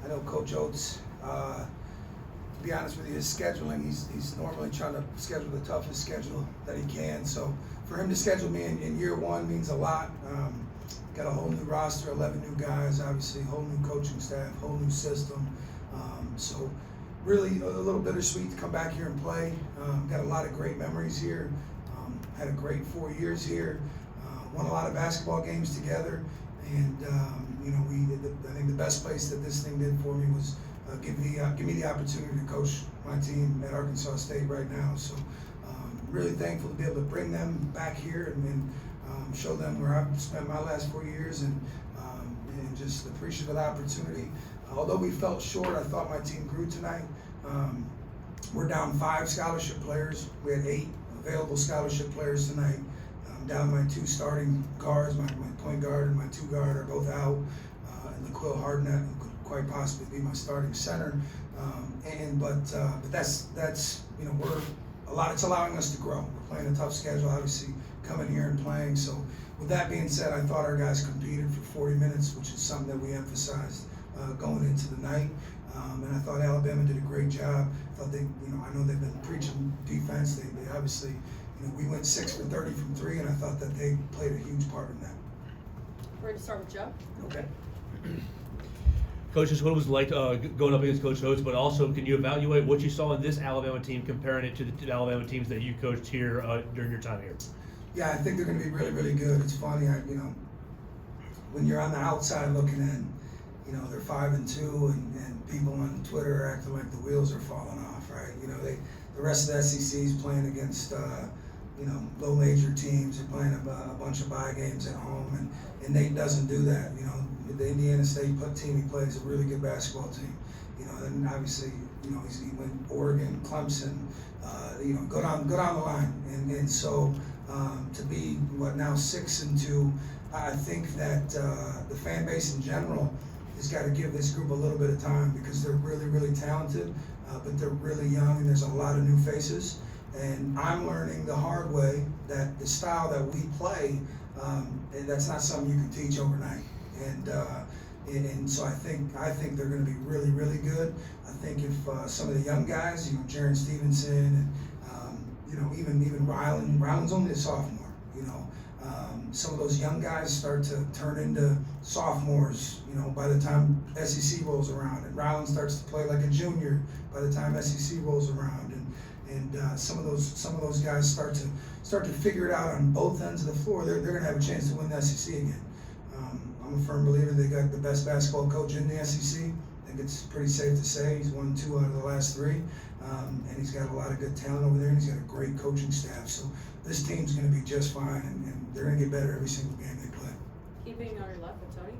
I know Coach Oates, to be honest with you, his scheduling, he's normally trying to schedule the toughest schedule that he can. So for him to schedule me in year one means a lot. Got a whole new roster, 11 new guys, obviously, whole new coaching staff, whole new system. So really a little bittersweet to come back here and play. Got a lot of great memories here. Had a great 4 years here. Won a lot of basketball games together. And I think the best place that this thing did for me was give me the opportunity to coach my team at Arkansas State right now. So really thankful to be able to bring them back here and show them where I've spent my last 4 years, and just appreciative of the opportunity. Although we fell short, I thought my team grew tonight. We're down 5 scholarship players. We had 8 available scholarship players tonight. Down my 2 starting guards, my point guard and my 2 guard are both out. And LaQuil Hardnett, who could quite possibly be my starting center. But that's it's allowing us to grow. We're playing a tough schedule, obviously, coming here and playing. So with that being said, I thought our guys competed for 40 minutes, which is something that we emphasized going into the night. And I thought Alabama did a great job. I thought I know they've been preaching defense. They obviously, we went 6 for 30 from 3, and I thought that they played a huge part in that. We're going to start with Joe. Okay. Coach, just what it was like going up against Coach Oates, but also can you evaluate what you saw in this Alabama team, comparing it to the Alabama teams that you coached here during your time here? Yeah, I think they're going to be really, really good. It's funny, when you're on the outside looking in, they're 5-2, and people on Twitter are acting like the wheels are falling off, right? The rest of the SEC is playing against, low major teams. They're playing a bunch of bye games at home, and Nate doesn't do that. The Indiana State team he plays a really good basketball team. Then obviously, he went Oregon, Clemson, go down the line, and so to be now 6-2, I think that the fan base in general has got to give this group a little bit of time, because they're really, really talented, but they're really young, and there's a lot of new faces. And I'm learning the hard way that the style that we play, that's not something you can teach overnight. And so I think they're going to be really, really good. I think if some of the young guys, Jaron Stevenson, and even Ryland's only a sophomore. Some of those young guys start to turn into sophomores, by the time SEC rolls around, and Ryland starts to play like a junior by the time SEC rolls around, and some of those guys start to figure it out on both ends of the floor. They're going to have a chance to win the SEC again. I'm a firm believer they got the best basketball coach in the SEC. I think it's pretty safe to say he's won 2 out of the last 3, and he's got a lot of good talent over there, and he's got a great coaching staff. So this team's going to be just fine, and they're going to get better every single game they play. Keeping on your left with Tony.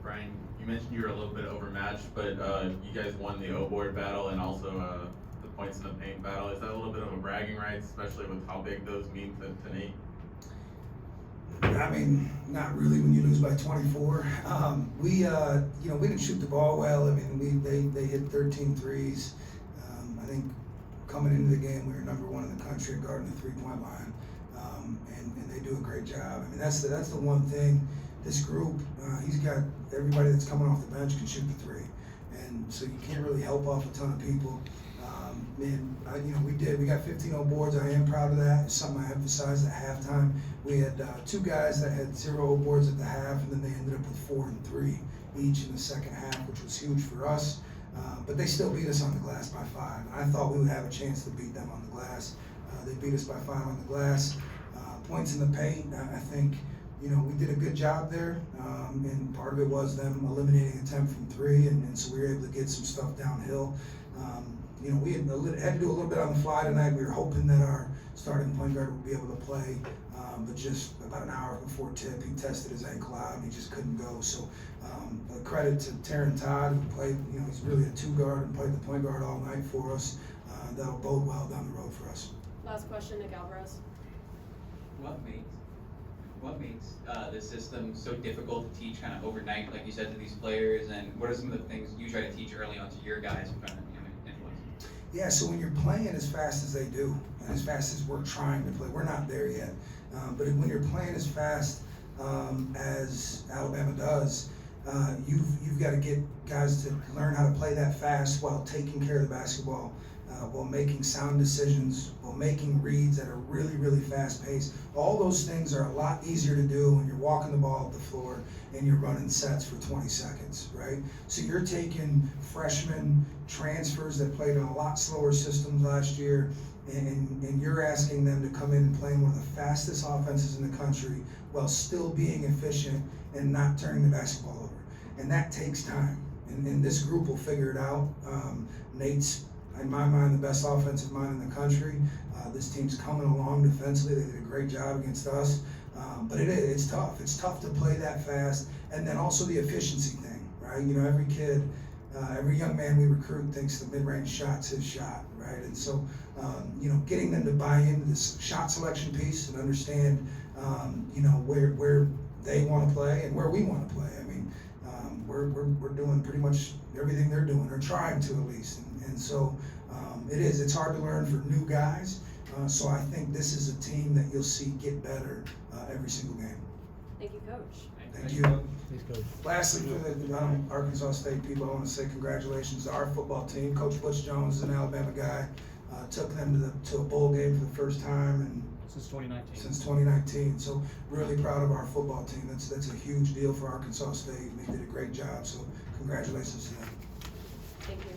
Brian, you mentioned you were a little bit overmatched, but you guys won the O-board battle and also the points in the paint battle. Is that a little bit of a bragging rights, especially with how big those mean to Nate? I mean, not really when you lose by 24. We didn't shoot the ball well. I mean, they hit 13 threes. I think coming into the game, we were number 1 in the country guarding the 3-point line, and they do a great job. I mean, that's the one thing. This group, he's got everybody that's coming off the bench can shoot the 3, and so you can't really help off a ton of people. We got 15 O boards. I am proud of that. It's something I emphasized at halftime. We had 2 guys that had 0 O boards at the half, and then they ended up with 4 and 3 each in the second half, which was huge for us. But they still beat us on the glass by 5. I thought we would have a chance to beat them on the glass. They beat us by 5 on the glass. Points in the paint, I think, we did a good job there. And part of it was them eliminating attempt from 3, and so we were able to get some stuff downhill. We had to do a little bit on the fly tonight. We were hoping that our starting point guard would be able to play, but just about an hour before tip, he tested his ankle out and he just couldn't go. So a credit to Taryn Todd, who played, he's really a 2-guard and played the point guard all night for us. That'll bode well down the road for us. Last question, Nick Alvarez. What makes the system so difficult to teach kind of overnight, like you said, to these players, and what are some of the things you try to teach early on to your guys who kind of influence? Yeah, so when you're playing as fast as they do, and as fast as we're trying to play, we're not there yet, but when you're playing as fast as Alabama does, you've got to get guys to learn how to play that fast while taking care of the basketball, while making sound decisions, while making reads at a really, really fast pace. All those things are a lot easier to do when you're walking the ball up the floor and you're running sets for 20 seconds, right? So you're taking freshmen, transfers that played in a lot slower systems last year, and you're asking them to come in and play one of the fastest offenses in the country while still being efficient and not turning the basketball over. And that takes time. And this group will figure it out. Nate's, in my mind, the best offensive mind in the country. This team's coming along defensively. They did a great job against us. But it's tough. It's tough to play that fast. And then also the efficiency thing, right? You know, every kid, every young man we recruit thinks the mid-range shot's his shot, right? And so, you know, getting them to buy into this shot selection piece and understand, you know, where they want to play and where we want to play. I mean, we're doing pretty much everything they're doing, or trying to at least. And so it's hard to learn for new guys. So I think this is a team that you'll see get better every single game. Thank you, Coach. Thank you. Please, Coach. Lastly, for the Arkansas State people, I want to say congratulations to our football team. Coach Butch Jones is an Alabama guy. Took them to a bowl game for the first time and since 2019. So really proud of our football team. That's a huge deal for Arkansas State. They did a great job. So congratulations to them. Thank you.